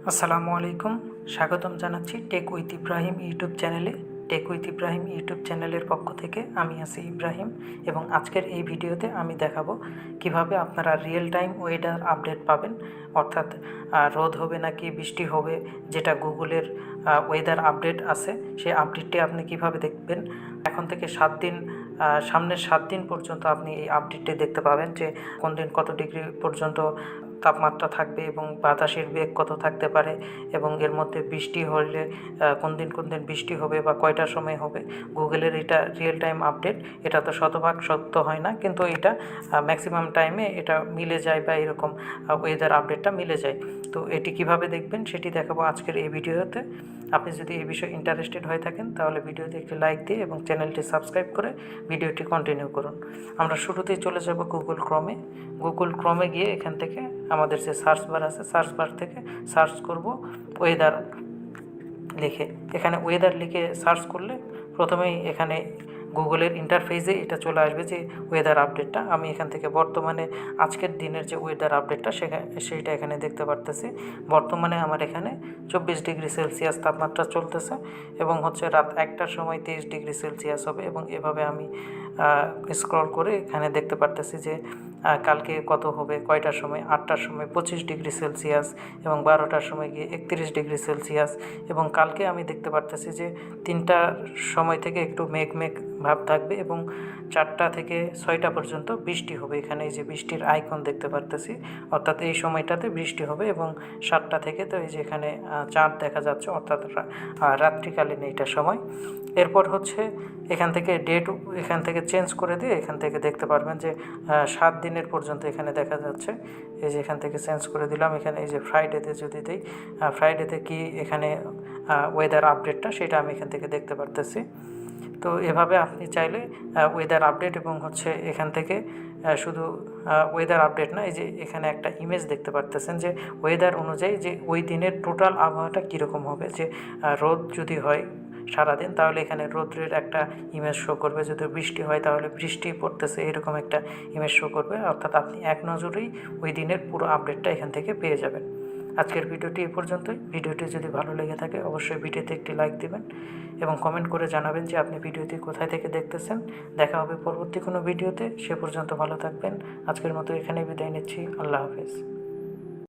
আসসালামু আলাইকুম। স্বাগতম জানাচ্ছি টেক উইথ ইব্রাহিম ইউটিউব চ্যানেলে। টেক উইথ ইব্রাহিম ইউটিউব চ্যানেলের পক্ষ থেকে আমি আছি ইব্রাহিম, এবং আজকের এই ভিডিওতে আমি দেখাবো কিভাবে আপনারা রিয়েল টাইম ওয়েদার আপডেট পাবেন, অর্থাৎ রোদ হবে নাকি বৃষ্টি হবে, যেটা গুগলের ওয়েদার আপডেট আছে সেই আপডেটটি আপনি কিভাবে দেখবেন। এখন থেকে 7 দিন, সামনের 7 দিন পর্যন্ত আপনি এই আপডেটটি দেখতে পাবেন যে কোন দিন কত ডিগ্রি পর্যন্ত তাপমাত্রা থাকবে এবং বাতাসের বেগ কত থাকতে পারে, এবং এর মধ্যে বৃষ্টি হলে কোন দিন বৃষ্টি হবে বা কয়টার সময় হবে। গুগলের এটা রিয়েল টাইম আপডেট, এটা তো শতভাগ সত্য হয় না, কিন্তু এটা ম্যাক্সিমাম টাইমে এটা মিলে যায় বা এরকম ওয়েদার আপডেটটা মিলে যায়। তো এটি কিভাবে দেখবেন সেটি দেখাবো আজকের এই ভিডিওতে। আপনি যদি এই বিষয়ে ইন্টারেস্টেড হয়ে থাকেন তাহলে ভিডিওতে একটি লাইক দিয়ে এবং চ্যানেলটি সাবস্ক্রাইব করে ভিডিওটি কন্টিনিউ করুন। আমরা শুরুতেই চলে যাব গুগল ক্রমে গিয়ে এখান থেকে আমাদের যে সার্চ বার আছে, সার্চ বার থেকে সার্চ করব ওয়েদার লিখে। এখানে ওয়েদার লিখে সার্চ করলে প্রথমেই এখানে গুগলের ইন্টারফেসে এটা চলে আসবে যে ওয়েদার আপডেটটা। আমি এখান থেকে বর্তমানে আজকের দিনের যে ওয়েদার আপডেটটা সেইটা এখানে দেখতে পারতেছি। বর্তমানে আমার এখানে 24 ডিগ্রি সেলসিয়াস তাপমাত্রা চলতেছে, এবং হচ্ছে রাত 1টার সময় 23 ডিগ্রি সেলসিয়াস হবে। এবং এভাবে আমি স্ক্রল করে এখানে দেখতে পারতেছি যে কালকে কত হবে, কয়টার সময়, 8টার সময় 25 ডিগ্রি সেলসিয়াস, এবং 12টার সময় গিয়ে 31 ডিগ্রি সেলসিয়াস। এবং কালকে আমি দেখতে পারতেছি যে 3টার সময় থেকে একটু মেঘ ভাব থাকবে, এবং 4টা থেকে 6টা পর্যন্ত বৃষ্টি হবে। এখানে এই যে বৃষ্টির আইকন দেখতে পারতেছি, অর্থাৎ এই সময়টাতে বৃষ্টি হবে। এবং 7টা থেকে তো এই যে এখানে চাঁদ দেখা যাচ্ছে, অর্থাৎ রাত্রিকালীন এইটা সময়। এরপর হচ্ছে এখান থেকে ডেট এখান থেকে চেঞ্জ করে দিয়ে এখান থেকে দেখতে পারবেন যে 7 দিনের পর্যন্ত এখানে দেখা যাচ্ছে। এই যে এখান থেকে চেঞ্জ করে দিলাম, এখানে এই যে ফ্রাইডেতে যদি দিই, ফ্রাইডেতে কি এখানে ওয়েদার আপডেটটা সেটা আমি এখান থেকে দেখতে পারতেছি। তো এভাবে আপনি চাইলে ওয়েদার আপডেট এবং হচ্ছে এখান থেকে শুধু ওয়েদার আপডেট না, এই যে এখানে একটা ইমেজ দেখতে পারতেছেন যে ওয়েদার অনুযায়ী যে ওই দিনের টোটাল আবহাওয়াটা কীরকম হবে। যে রোদ যদি হয় সারাদিন তাহলে এখানে রোদ্রের একটা ইমেজ শো করবে, যদি বৃষ্টি হয় তাহলে বৃষ্টি পড়তেছে এরকম একটা ইমেজ শো করবে। অর্থাৎ আপনি এক নজরেই ওই দিনের পুরো আপডেটটা এখান থেকে পেয়ে যাবেন। আজকের ভিডিওটি এই পর্যন্তই। ভিডিওটি যদি ভালো লেগে থাকে অবশ্যই ভিডিওতে একটি লাইক দিবেন এবং কমেন্ট করে জানাবেন যে আপনি ভিডিওটি কোথায় থেকে দেখতেছেন। দেখা হবে পরবর্তী কোনো ভিডিওতে। সে পর্যন্ত ভালো থাকবেন। আজকের মতো এখানেই বিদায় নিচ্ছি। আল্লাহ হাফেজ।